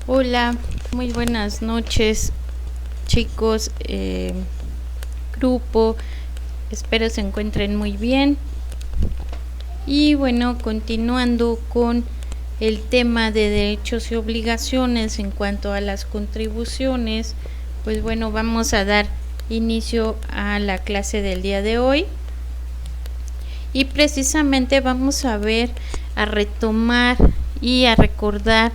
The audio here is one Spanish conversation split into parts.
Hola, muy buenas noches, chicos, grupo. Espero se encuentren muy bien. Y bueno, continuando con el tema de derechos y obligaciones en cuanto a las contribuciones, pues bueno, vamos a dar inicio a la clase del día de hoy. Y precisamente vamos a retomar y a recordar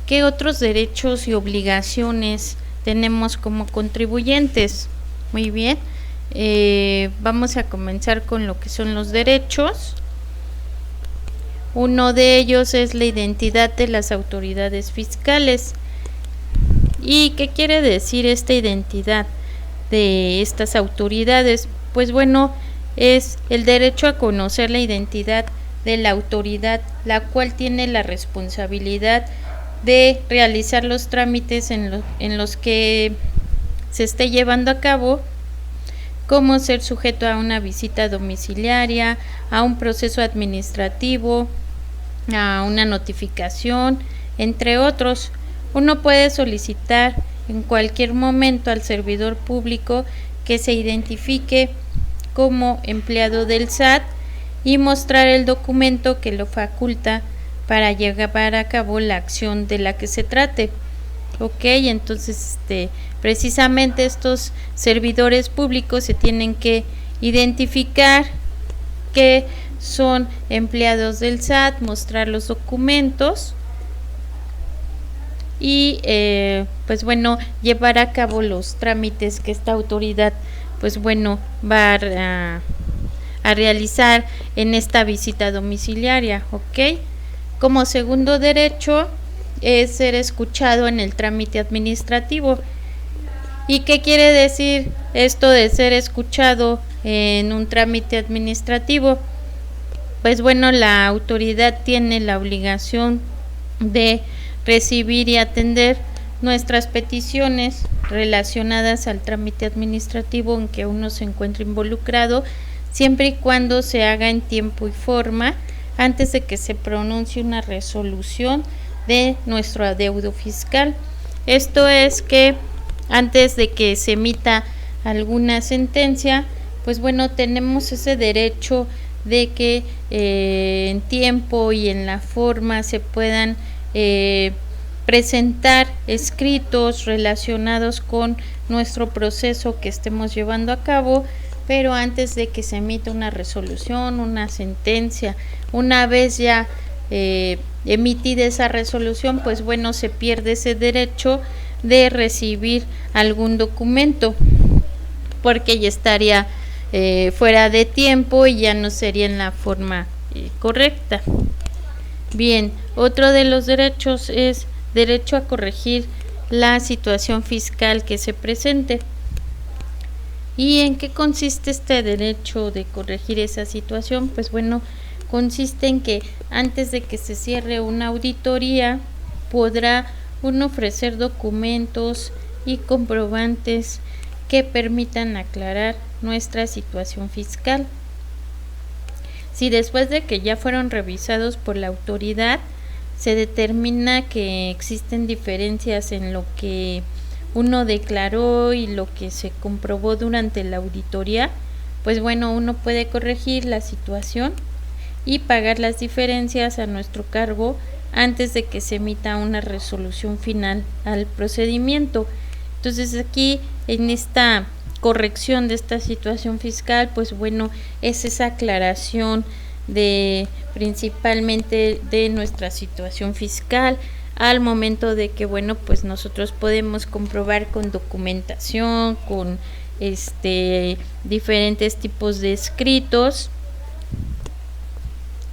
qué otros derechos y obligaciones tenemos como contribuyentes. Muy bien, vamos a comenzar con lo que son los derechos. Uno de ellos es la identidad de las autoridades fiscales. ¿Y qué quiere decir esta identidad de estas autoridades? Pues bueno, es el derecho a conocer la identidad de la autoridad, la cual tiene la responsabilidad de realizar los trámites en los que se esté llevando a cabo, como ser sujeto a una visita domiciliaria, a un proceso administrativo, a una notificación, entre otros. Uno puede solicitar en cualquier momento al servidor público que se identifique como empleado del SAT y mostrar el documento que lo faculta para llevar a cabo la acción de la que se trate. Ok, entonces precisamente estos servidores públicos se tienen que identificar que son empleados del SAT, mostrar los documentos y pues bueno, llevar a cabo los trámites que esta autoridad pues bueno va a realizar en esta visita domiciliaria. Ok, como segundo derecho es ser escuchado en el trámite administrativo. ¿Y qué quiere decir esto de ser escuchado en un trámite administrativo? Pues bueno, la autoridad tiene la obligación de recibir y atender nuestras peticiones relacionadas al trámite administrativo en que uno se encuentra involucrado, siempre y cuando se haga en tiempo y forma antes de que se pronuncie una resolución de nuestro adeudo fiscal. Esto es que antes de que se emita alguna sentencia, pues bueno, tenemos ese derecho de que en tiempo y en la forma se puedan presentar escritos relacionados con nuestro proceso que estemos llevando a cabo, pero antes de que se emita una resolución, una sentencia. Una vez ya emitida esa resolución, pues bueno, se pierde ese derecho de recibir algún documento, porque ya estaría fuera de tiempo y ya no sería en la forma correcta. Bien, otro de los derechos es derecho a corregir la situación fiscal que se presente. ¿Y en qué consiste este derecho de corregir esa situación? Pues bueno, consiste en que antes de que se cierre una auditoría, podrá uno ofrecer documentos y comprobantes que permitan aclarar nuestra situación fiscal. Si después de que ya fueron revisados por la autoridad, se determina que existen diferencias en lo que uno declaró y lo que se comprobó durante la auditoría, pues bueno, uno puede corregir la situación y pagar las diferencias a nuestro cargo antes de que se emita una resolución final al procedimiento. Entonces aquí en esta corrección de esta situación fiscal, pues bueno, es esa aclaración de principalmente de nuestra situación fiscal al momento de que bueno, pues nosotros podemos comprobar con documentación, con diferentes tipos de escritos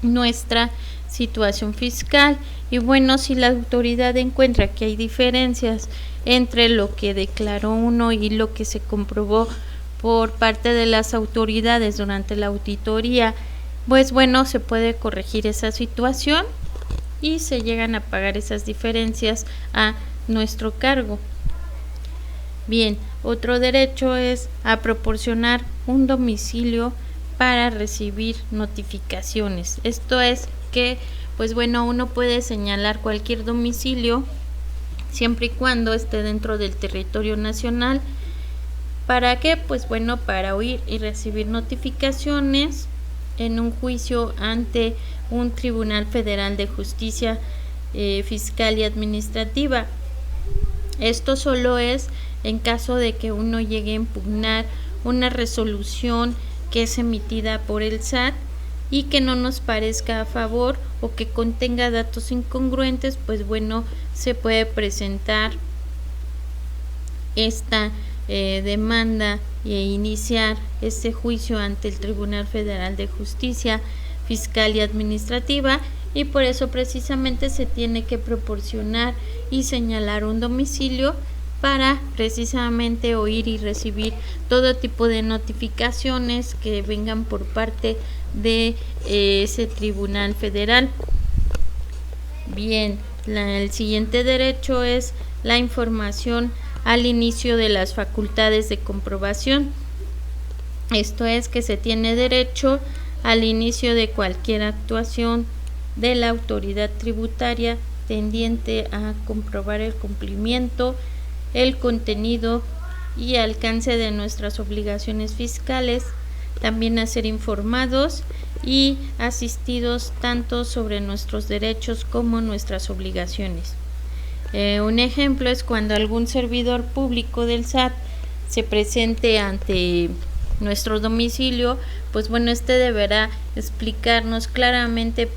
nuestra situación fiscal. Y bueno, si la autoridad encuentra que hay diferencias entre lo que declaró uno y lo que se comprobó por parte de las autoridades durante la auditoría, pues bueno, se puede corregir esa situación y se llegan a pagar esas diferencias a nuestro cargo. Bien, otro derecho es a proporcionar un domicilio para recibir notificaciones. Esto es que, pues bueno, uno puede señalar cualquier domicilio siempre y cuando esté dentro del territorio nacional. ¿Para qué? Pues bueno, para oír y recibir notificaciones en un juicio ante un Tribunal Federal de Justicia Fiscal y Administrativa. Esto solo es en caso de que uno llegue a impugnar una resolución que es emitida por el SAT y que no nos parezca a favor o que contenga datos incongruentes, pues bueno, se puede presentar esta demanda e iniciar este juicio ante el Tribunal Federal de Justicia Fiscal y Administrativa, y por eso precisamente se tiene que proporcionar y señalar un domicilio para precisamente oír y recibir todo tipo de notificaciones que vengan por parte de ese Tribunal Federal. Bien, el siguiente derecho es la información al inicio de las facultades de comprobación. Esto es que se tiene derecho al inicio de cualquier actuación de la autoridad tributaria tendiente a comprobar el cumplimiento, el contenido y alcance de nuestras obligaciones fiscales, también a ser informados y asistidos tanto sobre nuestros derechos como nuestras obligaciones. Un ejemplo es cuando algún servidor público del SAT se presente ante nuestro domicilio, pues bueno, este deberá explicarnos claramente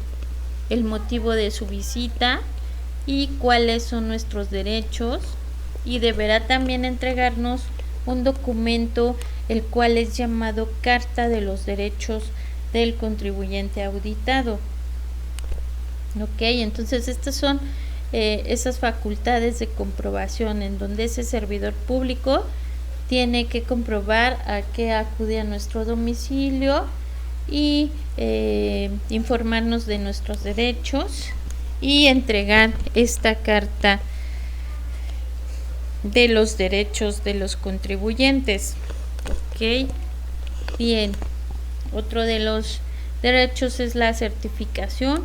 el motivo de su visita y cuáles son nuestros derechos, y deberá también entregarnos un documento el cual es llamado Carta de los Derechos del Contribuyente Auditado. Ok, entonces estas son esas facultades de comprobación en donde ese servidor público tiene que comprobar a qué acude a nuestro domicilio y informarnos de nuestros derechos y entregar esta carta de los derechos de los contribuyentes. Ok, bien, otro de los derechos es la certificación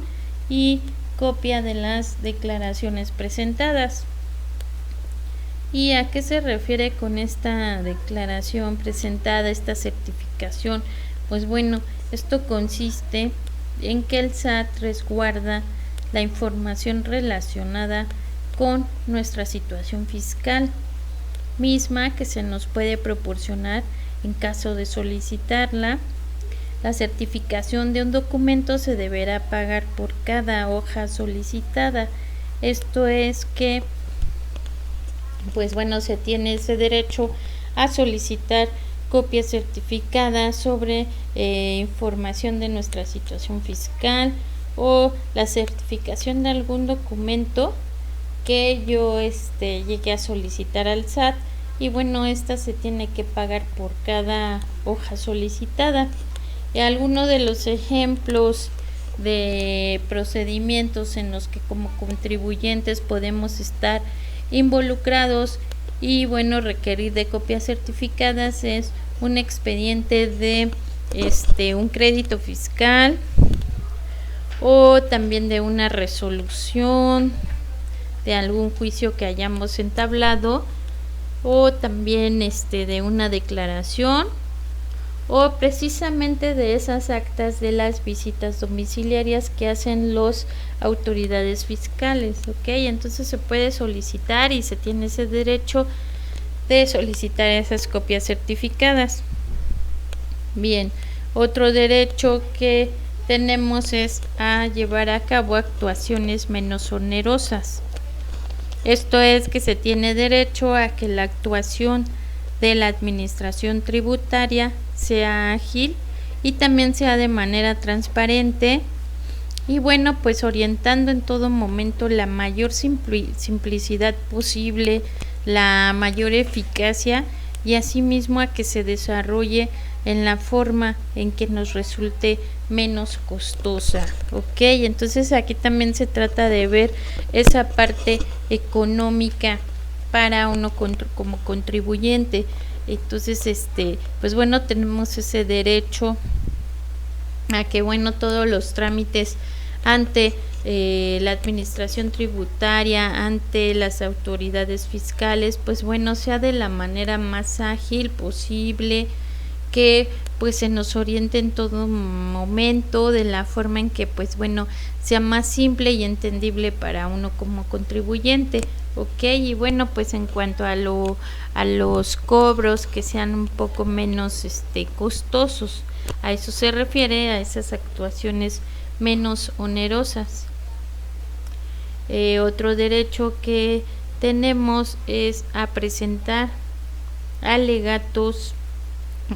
y copia de las declaraciones presentadas. ¿Y a qué se refiere con esta declaración presentada, esta certificación? Pues bueno, esto consiste en que el SAT resguarda la información relacionada con nuestra situación fiscal, misma que se nos puede proporcionar en caso de solicitarla. La certificación de un documento se deberá pagar por cada hoja solicitada. Esto es que, pues bueno, se tiene ese derecho a solicitar copias certificadas sobre información de nuestra situación fiscal o la certificación de algún documento que yo llegue a solicitar al SAT, y bueno, esta se tiene que pagar por cada hoja solicitada. Y algunos de los ejemplos de procedimientos en los que como contribuyentes podemos estar involucrados y bueno, requerir de copias certificadas es un expediente de un crédito fiscal, o también de una resolución de algún juicio que hayamos entablado, o también de una declaración, o precisamente de esas actas de las visitas domiciliarias que hacen las autoridades fiscales. Ok, entonces se puede solicitar y se tiene ese derecho de solicitar esas copias certificadas. Bien, otro derecho que tenemos es a llevar a cabo actuaciones menos onerosas. Esto es que se tiene derecho a que la actuación de la administración tributaria sea ágil y también sea de manera transparente, y bueno, pues orientando en todo momento la mayor simplicidad posible, la mayor eficacia, y asimismo a que se desarrolle en la forma en que nos resulte menos costosa. Ok, entonces aquí también se trata de ver esa parte económica para uno como contribuyente. Entonces pues bueno, tenemos ese derecho a que bueno, todos los trámites ante la administración tributaria, ante las autoridades fiscales, pues bueno, sea de la manera más ágil posible, que pues se nos oriente en todo momento, de la forma en que pues bueno, sea más simple y entendible para uno como contribuyente. Ok, y bueno, pues en cuanto a los cobros, que sean un poco menos costosos, a eso se refiere, a esas actuaciones menos onerosas. Otro derecho que tenemos es a presentar alegatos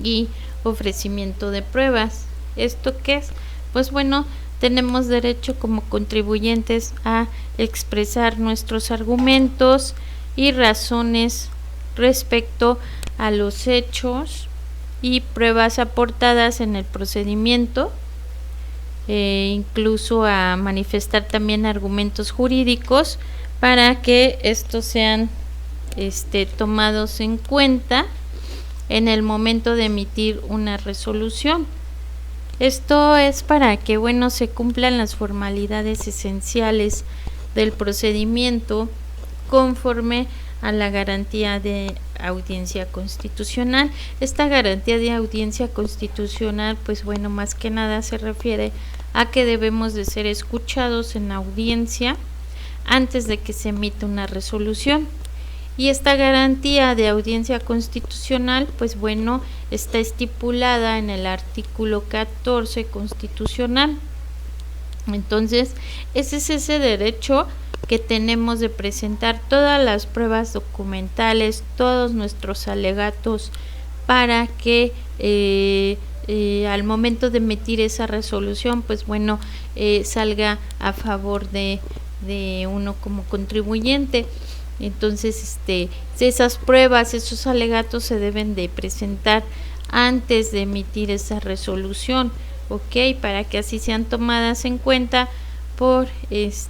y ofrecimiento de pruebas. ¿Esto qué es? Pues bueno, tenemos derecho como contribuyentes a expresar nuestros argumentos y razones respecto a los hechos y pruebas aportadas en el procedimiento, incluso a manifestar también argumentos jurídicos para que estos sean tomados en cuenta en el momento de emitir una resolución. Esto es para que bueno, se cumplan las formalidades esenciales del procedimiento conforme a la garantía de audiencia constitucional. Esta garantía de audiencia constitucional, pues bueno, más que nada se refiere a que debemos de ser escuchados en audiencia antes de que se emita una resolución. Y esta garantía de audiencia constitucional, pues bueno, está estipulada en el artículo 14 constitucional. Entonces, ese es ese derecho que tenemos de presentar todas las pruebas documentales, todos nuestros alegatos, para que al momento de emitir esa resolución, pues bueno, salga a favor de uno como contribuyente. Entonces, esas pruebas, esos alegatos se deben de presentar antes de emitir esa resolución, ¿ok? Para que así sean tomadas en cuenta por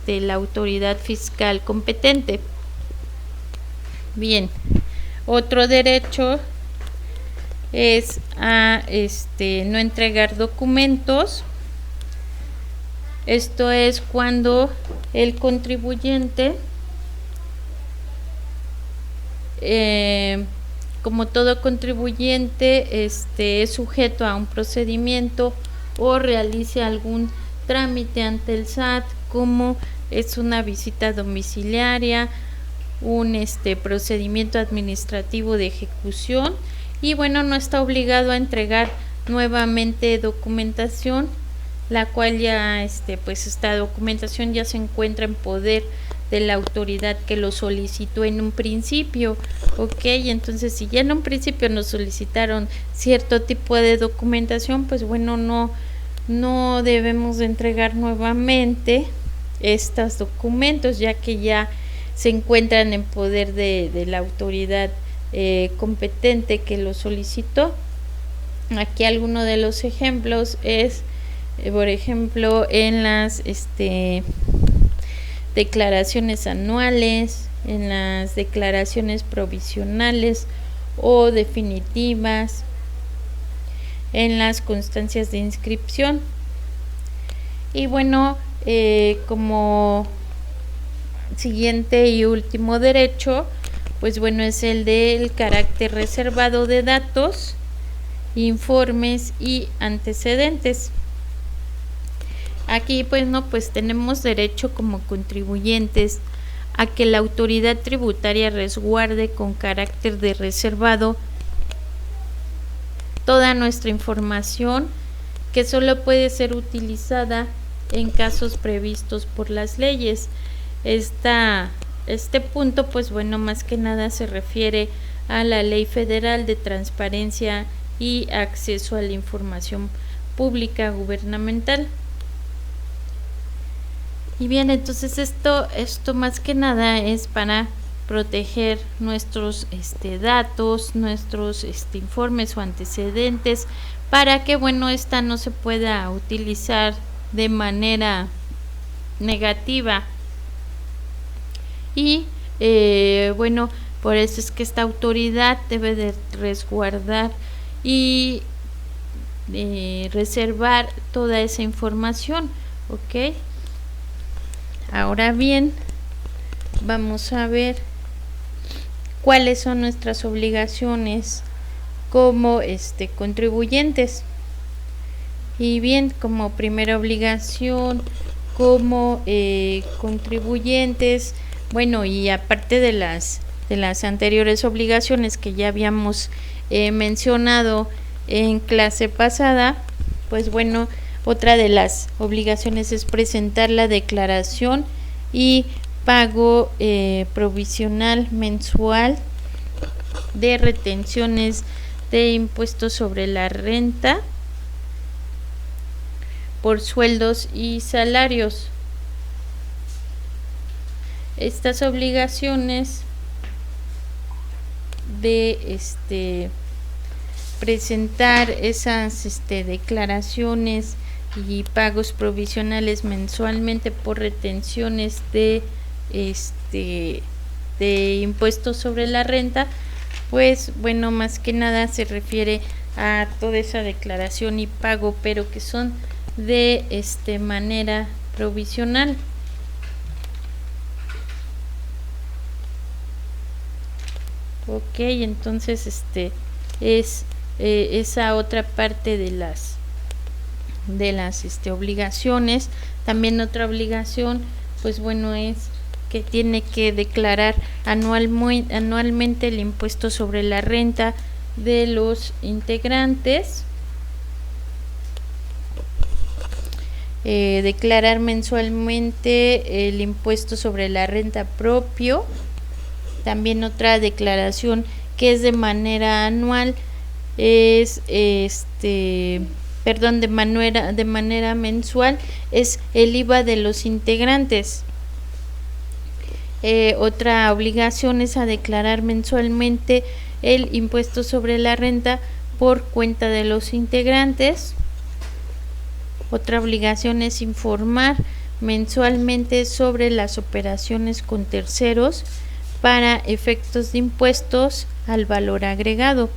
la autoridad fiscal competente. Bien, otro derecho es a no entregar documentos. Esto es cuando el contribuyente, como todo contribuyente, es sujeto a un procedimiento o realice algún trámite ante el SAT, como es una visita domiciliaria, un procedimiento administrativo de ejecución, y bueno, no está obligado a entregar nuevamente documentación, la cual ya pues esta documentación ya se encuentra en poder de la autoridad que lo solicitó en un principio. Ok, entonces si ya en un principio nos solicitaron cierto tipo de documentación, pues bueno, no debemos de entregar nuevamente estos documentos, ya que ya se encuentran en poder de la autoridad competente que lo solicitó. Aquí alguno de los ejemplos es, por ejemplo, en las declaraciones anuales, en las declaraciones provisionales o definitivas, en las constancias de inscripción. Y bueno, como siguiente y último derecho, pues bueno, es el del carácter reservado de datos, informes y antecedentes. Aquí pues tenemos derecho como contribuyentes a que la autoridad tributaria resguarde con carácter de reservado toda nuestra información, que solo puede ser utilizada en casos previstos por las leyes. Este punto, pues bueno, más que nada se refiere a la Ley Federal de Transparencia y Acceso a la Información Pública Gubernamental. Y bien, entonces esto más que nada es para proteger nuestros datos, nuestros informes o antecedentes, para que bueno, esta no se pueda utilizar de manera negativa. Y bueno, por eso es que esta autoridad debe de resguardar y reservar toda esa información, ¿ok? Ahora bien, vamos a ver cuáles son nuestras obligaciones como contribuyentes. Y bien, como primera obligación como contribuyentes, bueno, y aparte de las anteriores obligaciones que ya habíamos mencionado en clase pasada, pues bueno, otra de las obligaciones es presentar la declaración y pago provisional mensual de retenciones de impuestos sobre la renta por sueldos y salarios. Estas obligaciones de presentar esas declaraciones y pagos provisionales mensualmente por retenciones de impuestos sobre la renta, pues bueno, más que nada se refiere a toda esa declaración y pago, pero que son de manera provisional. Ok, entonces es esa otra parte de las obligaciones. También otra obligación, pues bueno, es que tiene que declarar anualmente el impuesto sobre la renta de los integrantes, declarar mensualmente el impuesto sobre la renta propio. También otra declaración que es de manera anual es de manera mensual es el IVA de los integrantes. Otra obligación es a declarar mensualmente el impuesto sobre la renta por cuenta de los integrantes. Otra obligación es informar mensualmente sobre las operaciones con terceros para efectos de impuestos al valor agregado.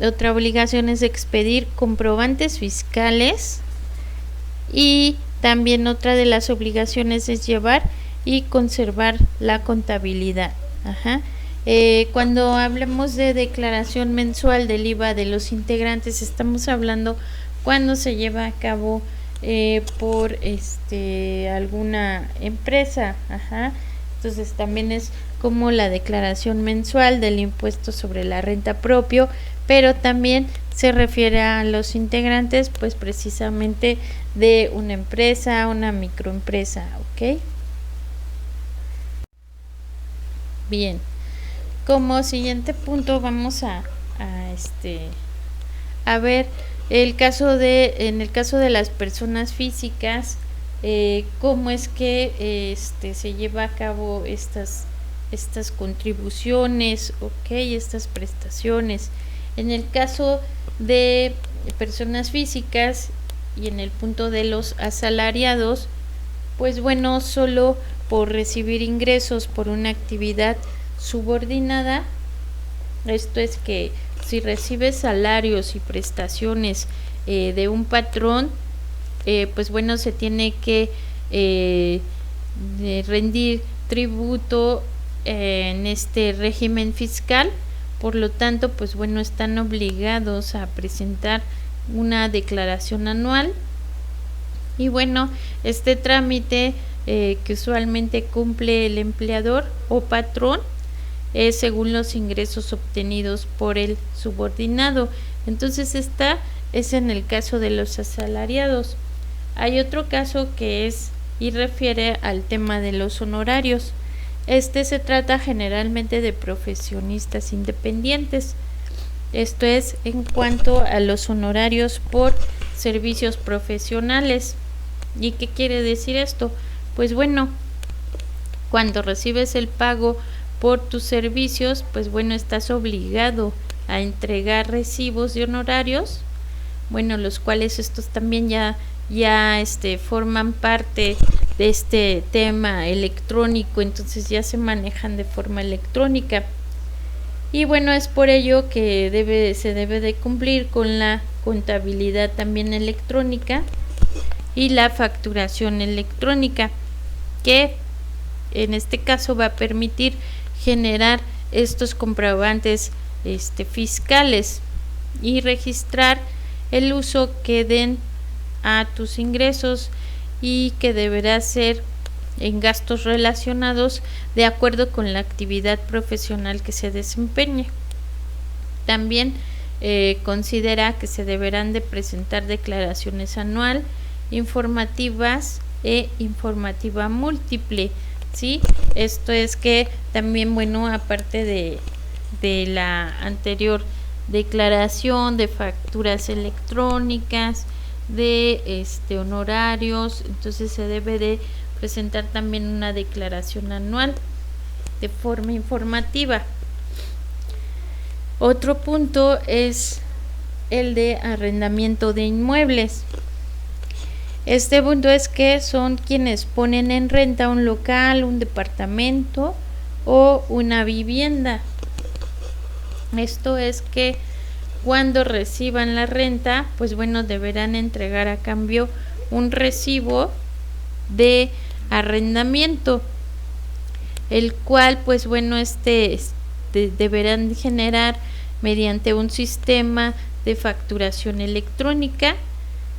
Otra obligación es expedir comprobantes fiscales, y también otra de las obligaciones es llevar y conservar la contabilidad. Cuando hablamos de declaración mensual del IVA de los integrantes, estamos hablando cuando se lleva a cabo por alguna empresa. Entonces también es como la declaración mensual del impuesto sobre la renta propio, pero también se refiere a los integrantes, pues precisamente de una empresa, una microempresa, ¿ok? Bien, como siguiente punto vamos a ver en el caso de las personas físicas, cómo es que se lleva a cabo estas contribuciones, estas prestaciones. En el caso de personas físicas y en el punto de los asalariados, pues bueno, solo por recibir ingresos por una actividad subordinada, esto es que si recibes salarios y prestaciones de un patrón, pues bueno, se tiene que rendir tributo en este régimen fiscal. Por lo tanto, pues bueno, están obligados a presentar una declaración anual. Y bueno, este trámite que usualmente cumple el empleador o patrón es según los ingresos obtenidos por el subordinado. Entonces esta es en el caso de los asalariados. Hay otro caso que es y refiere al tema de los honorarios. Se trata generalmente de profesionistas independientes. Esto es en cuanto a los honorarios por servicios profesionales. ¿Y qué quiere decir esto? Pues bueno, cuando recibes el pago por tus servicios, pues bueno, estás obligado a entregar recibos de honorarios, bueno, los cuales estos también ya forman parte de este tema electrónico, entonces ya se manejan de forma electrónica. Y bueno, es por ello que se debe de cumplir con la contabilidad también electrónica, y la facturación electrónica, que en este caso va a permitir generar estos comprobantes fiscales y registrar el uso que den a tus ingresos y que deberá ser en gastos relacionados de acuerdo con la actividad profesional que se desempeñe. También considera que se deberán de presentar declaraciones anual, informativas e informativa múltiple, ¿sí? Esto es que también, bueno, aparte de la anterior declaración de facturas electrónicas, de honorarios, entonces se debe de presentar también una declaración anual de forma informativa. Otro punto es el de arrendamiento de inmuebles. Este punto es que son quienes ponen en renta un local, un departamento o una vivienda. Esto es que cuando reciban la renta, pues bueno, deberán entregar a cambio un recibo de arrendamiento, el cual pues bueno, deberán generar mediante un sistema de facturación electrónica.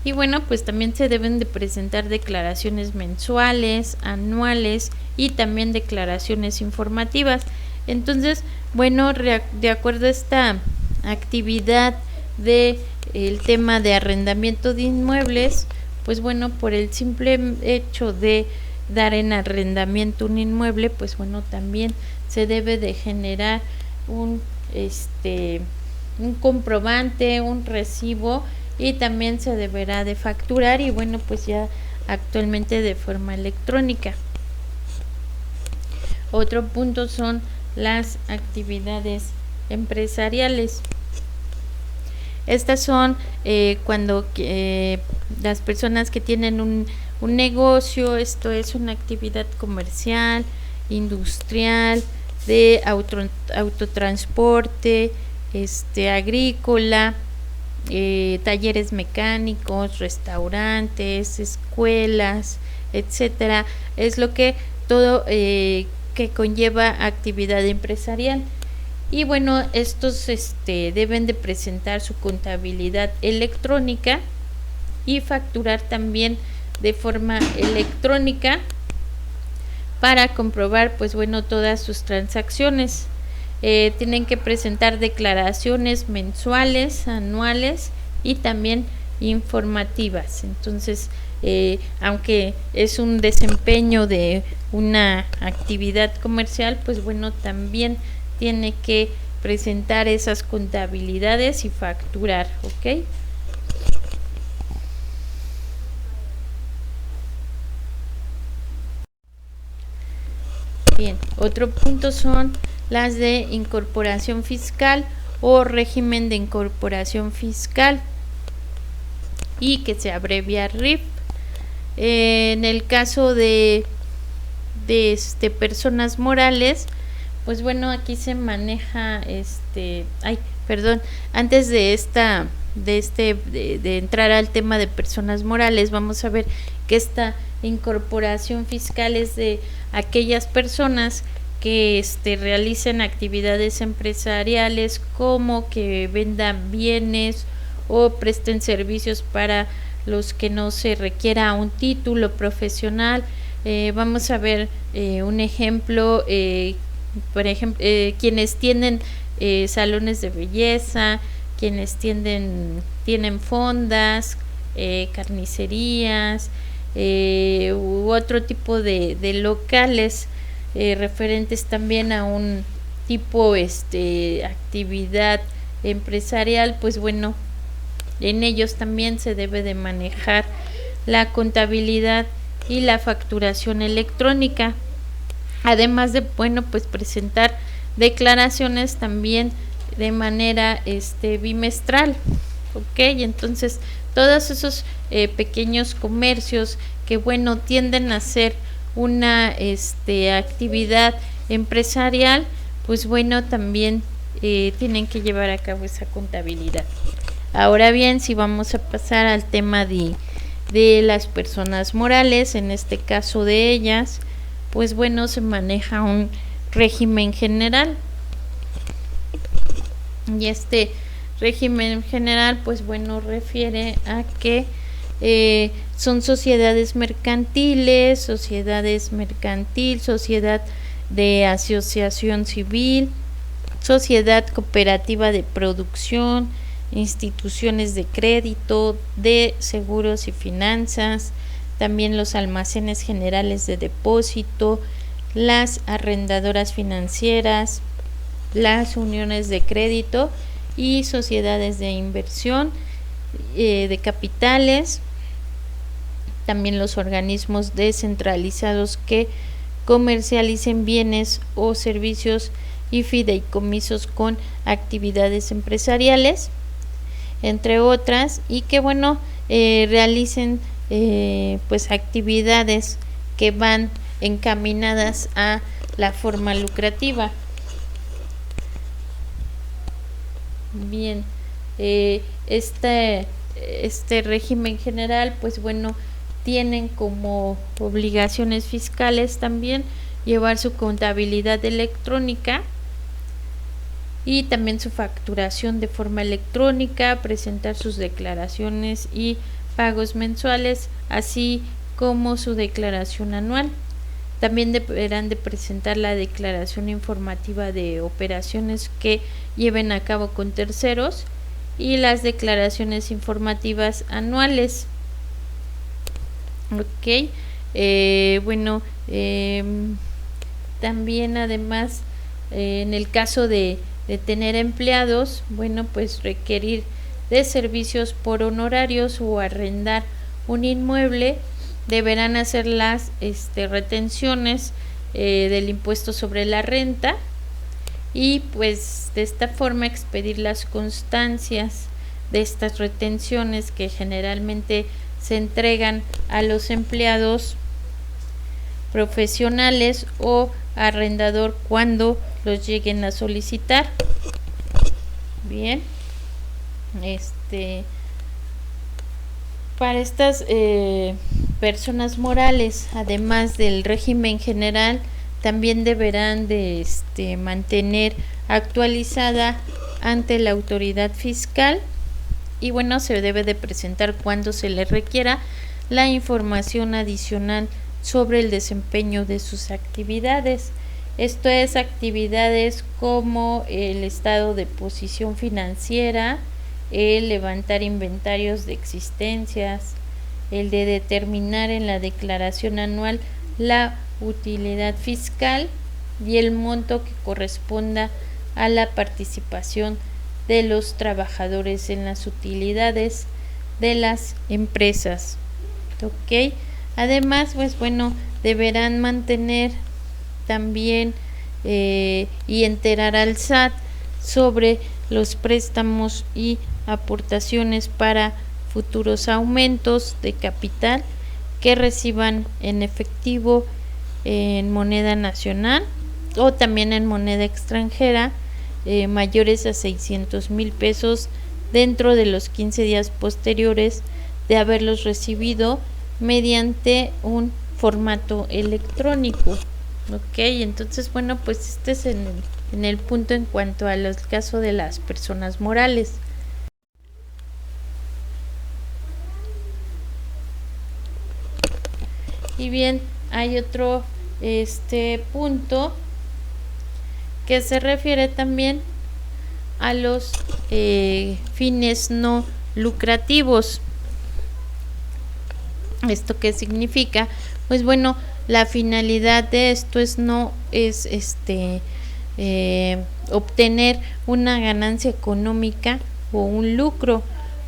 Y bueno, pues también se deben de presentar declaraciones mensuales, anuales y también declaraciones informativas. Entonces, bueno, de acuerdo a esta actividad de el tema de arrendamiento de inmuebles, pues bueno, por el simple hecho de dar en arrendamiento un inmueble, pues bueno, también se debe de generar un comprobante, un recibo, y también se deberá de facturar, y bueno, pues ya actualmente de forma electrónica. Otro punto son las actividades empresariales. Estas son cuando las personas que tienen un negocio, esto es una actividad comercial, industrial, de autotransporte, agrícola, talleres mecánicos, restaurantes, escuelas, etcétera, es lo que todo que conlleva actividad empresarial. Y bueno, estos deben de presentar su contabilidad electrónica y facturar también de forma electrónica para comprobar, pues bueno, todas sus transacciones. Tienen que presentar declaraciones mensuales, anuales y también informativas. Entonces, aunque es un desempeño de una actividad comercial, pues bueno, también tiene que presentar esas contabilidades y facturar, ¿ok? Bien, otro punto son las de incorporación fiscal o régimen de incorporación fiscal, y que se abrevia RIF. En el caso de personas morales, pues bueno, aquí se maneja antes de entrar al tema de personas morales, vamos a ver que esta incorporación fiscal es de aquellas personas que realicen actividades empresariales, como que vendan bienes o presten servicios para los que no se requiera un título profesional. Vamos a ver un ejemplo, por ejemplo, quienes tienen salones de belleza, quienes tienen fondas, carnicerías, u otro tipo de locales referentes también a un tipo actividad empresarial, pues bueno, en ellos también se debe de manejar la contabilidad y la facturación electrónica, además de, bueno, pues presentar declaraciones también de manera bimestral, ¿ok? Entonces, todos esos pequeños comercios que, bueno, tienden a ser una actividad empresarial, pues bueno, también tienen que llevar a cabo esa contabilidad. Ahora bien, si vamos a pasar al tema de de las personas morales, en este caso de ellas, pues bueno, se maneja un régimen general. Y este régimen general, pues bueno, refiere a que son sociedades mercantiles, sociedad de asociación civil, sociedad cooperativa de producción, instituciones de crédito, de seguros y finanzas, también los almacenes generales de depósito, las arrendadoras financieras, las uniones de crédito y sociedades de inversión de capitales, también los organismos descentralizados que comercialicen bienes o servicios y fideicomisos con actividades empresariales, entre otras, y que bueno, realicen pues actividades que van encaminadas a la forma lucrativa. Bien, este régimen general, pues bueno, tienen como obligaciones fiscales también llevar su contabilidad electrónica y también su facturación de forma electrónica, presentar sus declaraciones y pagos mensuales, así como su declaración anual. También deberán de presentar la declaración informativa de operaciones que lleven a cabo con terceros y las declaraciones informativas anuales. Ok, bueno, también además en el caso de tener empleados, bueno, pues requerir de servicios por honorarios o arrendar un inmueble, deberán hacer las retenciones del impuesto sobre la renta y pues de esta forma expedir las constancias de estas retenciones que generalmente se entregan a los empleados profesionales o arrendador cuando los lleguen a solicitar. Bien, para estas personas morales, además del régimen general, también deberán de mantener actualizada ante la autoridad fiscal y bueno, se debe de presentar cuando se le requiera la información adicional sobre el desempeño de sus actividades. Esto es actividades como el estado de posición financiera, el levantar inventarios de existencias, el de determinar en la declaración anual la utilidad fiscal y el monto que corresponda a la participación de los trabajadores en las utilidades de las empresas. ¿Ok? Además, pues bueno, deberán mantener también y enterar al SAT sobre los préstamos y aportaciones para futuros aumentos de capital que reciban en efectivo, en moneda nacional o también en moneda extranjera mayores a 600,000 pesos dentro de los 15 días posteriores de haberlos recibido mediante un formato electrónico. Ok, entonces bueno, pues este es en el punto en cuanto al caso de las personas morales. Y bien, hay otro punto que se refiere también a los fines no lucrativos. ¿Esto qué significa? Pues bueno, la finalidad de esto no es obtener una ganancia económica o un lucro.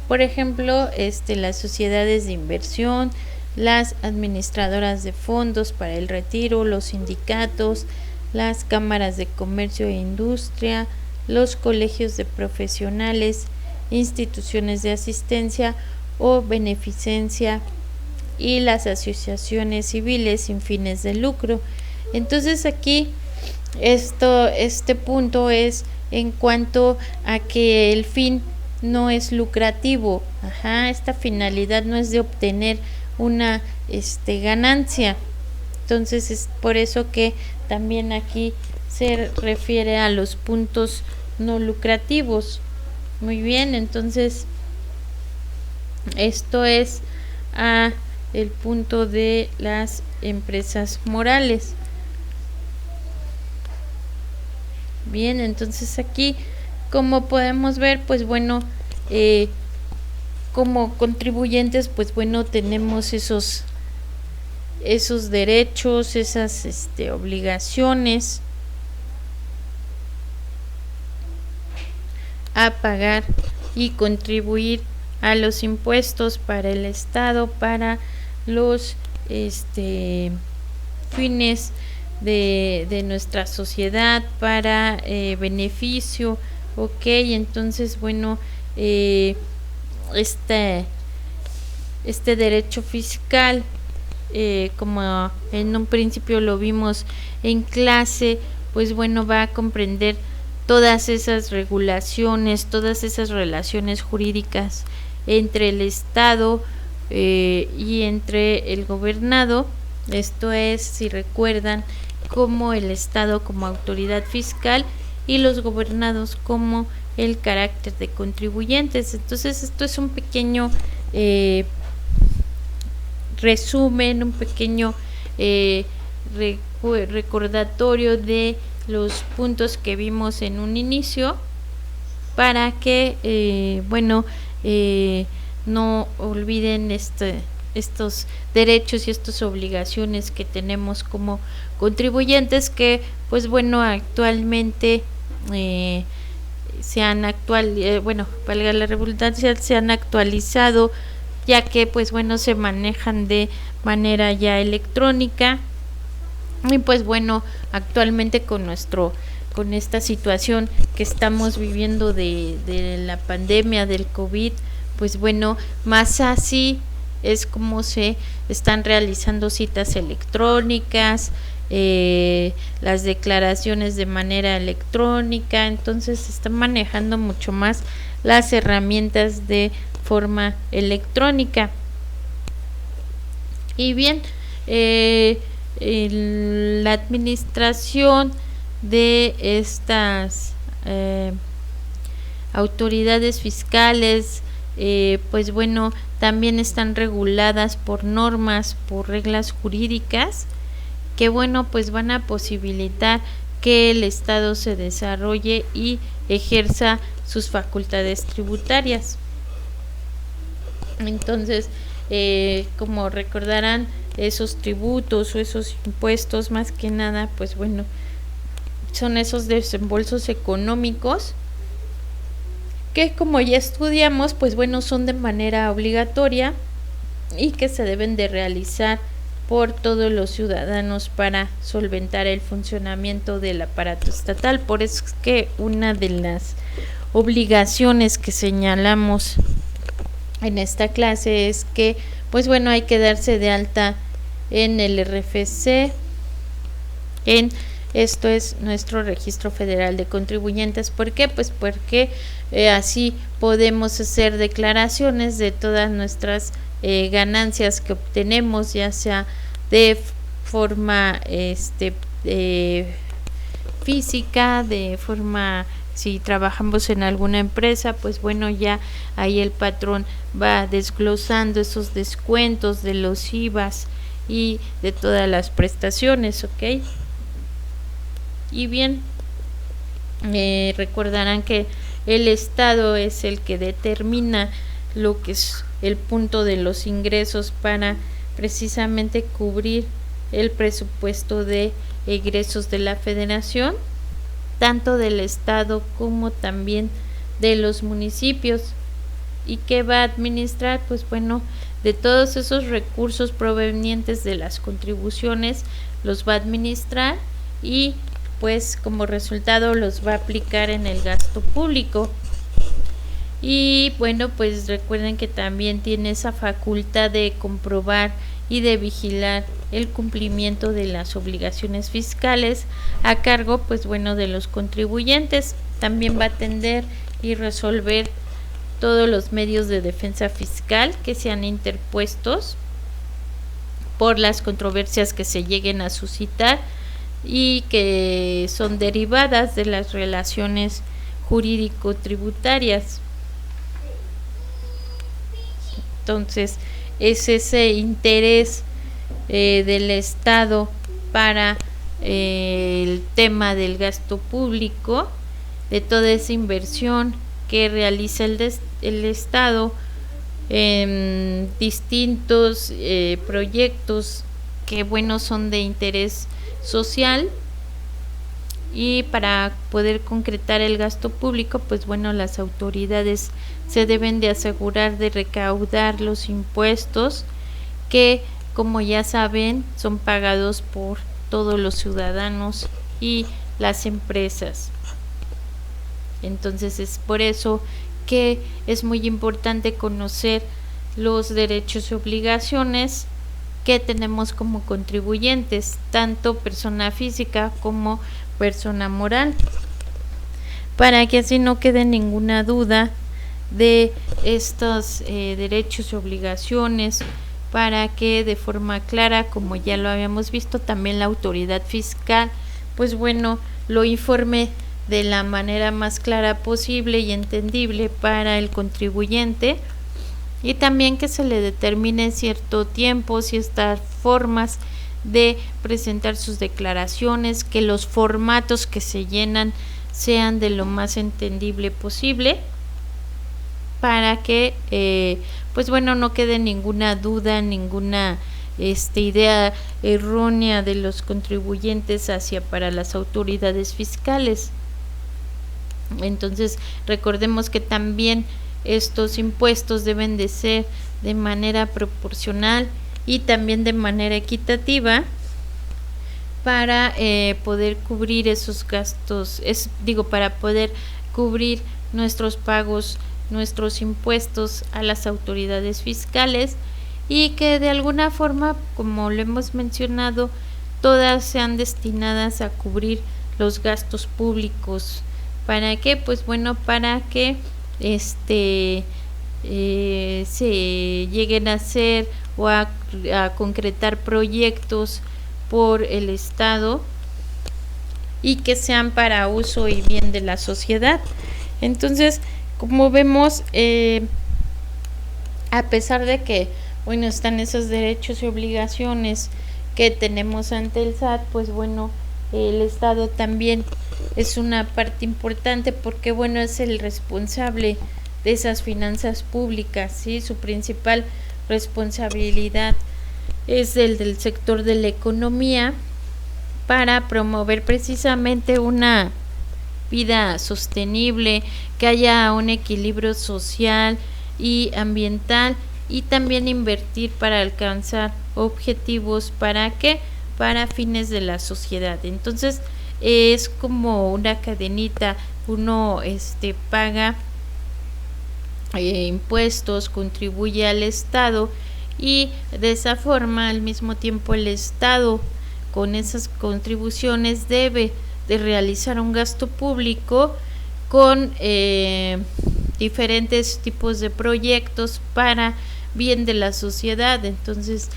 Por ejemplo, las sociedades de inversión, las administradoras de fondos para el retiro, los sindicatos, las cámaras de comercio e industria, los colegios de profesionales, instituciones de asistencia o beneficencia y las asociaciones civiles sin fines de lucro. Entonces aquí este punto es en cuanto a que el fin no es lucrativo. Esta finalidad no es de obtener una ganancia. Entonces es por eso que también aquí se refiere a los puntos no lucrativos. Muy bien, entonces esto es el punto de las empresas morales. Bien, entonces aquí, como podemos ver, pues bueno, como contribuyentes, pues bueno, tenemos esos derechos, esas obligaciones a pagar y contribuir a los impuestos para el Estado, para los fines de nuestra sociedad, para beneficio. Ok, entonces bueno, este derecho fiscal, como en un principio lo vimos en clase, pues bueno, va a comprender todas esas regulaciones, todas esas relaciones jurídicas entre el Estado y entre el gobernado. Esto es, si recuerdan, como el Estado como autoridad fiscal y los gobernados como el carácter de contribuyentes. Entonces esto es un pequeño resumen, un pequeño recordatorio de los puntos que vimos en un inicio, para que no olviden estos derechos y estas obligaciones que tenemos como contribuyentes, que pues bueno, actualmente valga la redundancia, se han actualizado, ya que pues bueno, se manejan de manera ya electrónica. Y pues bueno, actualmente con esta situación que estamos viviendo de la pandemia del COVID, pues bueno, más así es como se están realizando citas electrónicas, las declaraciones de manera electrónica. Entonces se están manejando mucho más las herramientas de forma electrónica. Y bien, la administración de estas autoridades fiscales, pues bueno, también están reguladas por normas, por reglas jurídicas, que bueno, pues van a posibilitar que el Estado se desarrolle y ejerza sus facultades tributarias. Entonces, como recordarán, esos tributos o esos impuestos, más que nada, pues bueno, son esos desembolsos económicos que, como ya estudiamos, pues bueno, son de manera obligatoria y que se deben de realizar por todos los ciudadanos para solventar el funcionamiento del aparato estatal. Por eso es que una de las obligaciones que señalamos en esta clase es que, pues bueno, hay que darse de alta en el RFC, esto es nuestro Registro Federal de Contribuyentes. ¿Por qué? Pues porque así podemos hacer declaraciones de todas nuestras ganancias que obtenemos, ya sea de forma física, de forma, si trabajamos en alguna empresa, pues bueno, ya ahí el patrón va desglosando esos descuentos de los IVAs y de todas las prestaciones, ¿ok? Y bien, recordarán que el Estado es el que determina lo que es el punto de los ingresos para precisamente cubrir el presupuesto de egresos de la Federación, tanto del Estado como también de los municipios. ¿Y qué va a administrar? Pues bueno, de todos esos recursos provenientes de las contribuciones los va a administrar y pues como resultado los va a aplicar en el gasto público. Y bueno, pues recuerden que también tiene esa facultad de comprobar y de vigilar el cumplimiento de las obligaciones fiscales a cargo, pues bueno, de los contribuyentes. También va a atender y resolver todos los medios de defensa fiscal que sean interpuestos por las controversias que se lleguen a suscitar y que son derivadas de las relaciones jurídico-tributarias. Entonces, es ese interés del Estado para el tema del gasto público, de toda esa inversión que realiza el Estado en distintos proyectos que son de interés social, y para poder concretar el gasto público, las autoridades se deben de asegurar de recaudar los impuestos que, como ya saben, son pagados por todos los ciudadanos y las empresas. Entonces es por eso que es muy importante conocer los derechos y obligaciones que tenemos como contribuyentes, tanto persona física como persona moral, para que así no quede ninguna duda de estos derechos y obligaciones, para que de forma clara, como ya lo habíamos visto, también la autoridad fiscal lo informe de la manera más clara posible y entendible para el contribuyente, y también que se le determine cierto tiempo, ciertas formas de presentar sus declaraciones, que los formatos que se llenan sean de lo más entendible posible, para que no quede ninguna duda, ninguna idea errónea de los contribuyentes para las autoridades fiscales. Entonces, recordemos que también estos impuestos deben de ser de manera proporcional y también de manera equitativa para poder cubrir esos gastos, para poder cubrir nuestros pagos, nuestros impuestos a las autoridades fiscales, y que de alguna forma, como lo hemos mencionado, todas sean destinadas a cubrir los gastos públicos. ¿Para qué? Para que se lleguen a hacer o a concretar proyectos por el Estado y que sean para uso y bien de la sociedad. Entonces, como vemos, a pesar de que están esos derechos y obligaciones que tenemos ante el SAT, el Estado también es una parte importante, porque es el responsable de esas finanzas públicas, ¿sí? Su principal responsabilidad es el del sector de la economía, para promover precisamente una vida sostenible, que haya un equilibrio social y ambiental, y también invertir para alcanzar objetivos. ¿Para qué? Para fines de la sociedad. Entonces es como una cadenita, uno paga impuestos, contribuye al Estado, y de esa forma al mismo tiempo el Estado con esas contribuciones debe de realizar un gasto público con diferentes tipos de proyectos para bien de la sociedad. Entonces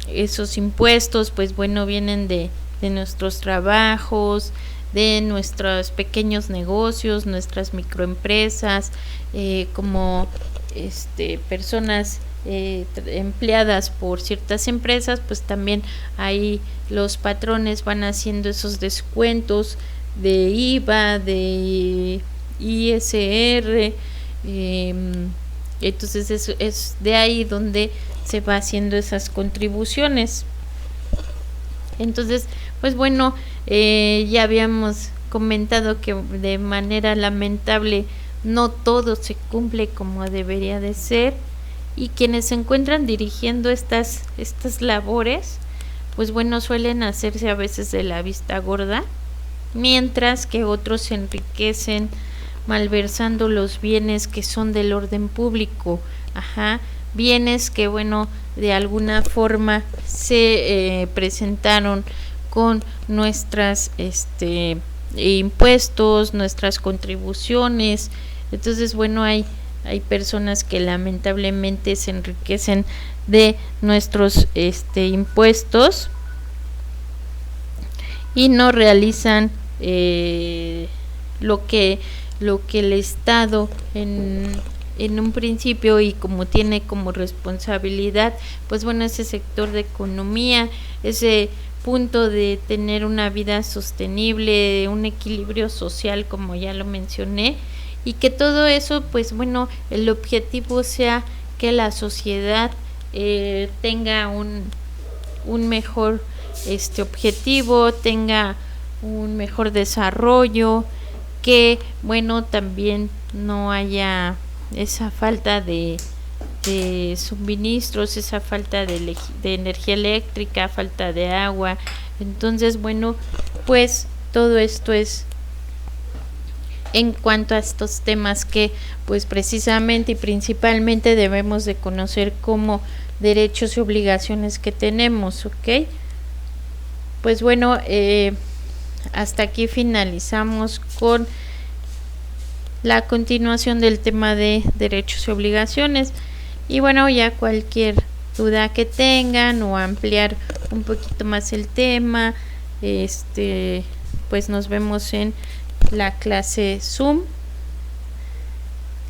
esos impuestos vienen de nuestros trabajos, de nuestros pequeños negocios, nuestras microempresas, como personas empleadas por ciertas empresas, también ahí los patrones van haciendo esos descuentos de IVA, de ISR, entonces es de ahí donde se va haciendo esas contribuciones. Entonces, ya habíamos comentado que de manera lamentable no todo se cumple como debería de ser, y quienes se encuentran dirigiendo estas labores, suelen hacerse a veces de la vista gorda, mientras que otros se enriquecen malversando los bienes que son del orden público, bienes que de alguna forma se presentaron con nuestras impuestos, nuestras contribuciones. Entonces, bueno, hay personas que lamentablemente se enriquecen de nuestros impuestos y no realizan lo que el Estado en un principio, y como tiene como responsabilidad, pues bueno, ese sector de economía, ese punto de tener una vida sostenible, un equilibrio social, como ya lo mencioné, y que todo eso, pues bueno, el objetivo sea que la sociedad tenga un mejor objetivo, tenga un mejor desarrollo, que bueno, también no haya esa falta de suministros, esa falta de energía eléctrica, falta de agua. Entonces, bueno, pues todo esto es en cuanto a estos temas que pues precisamente y principalmente debemos de conocer como derechos y obligaciones que tenemos, ¿ok? Pues bueno, hasta aquí finalizamos con la continuación del tema de derechos y obligaciones. Y bueno, ya cualquier duda que tengan o ampliar un poquito más el tema, pues nos vemos en la clase Zoom.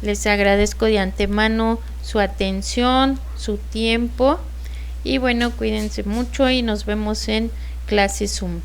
Les agradezco de antemano su atención, su tiempo, y bueno, cuídense mucho y nos vemos en clase Zoom.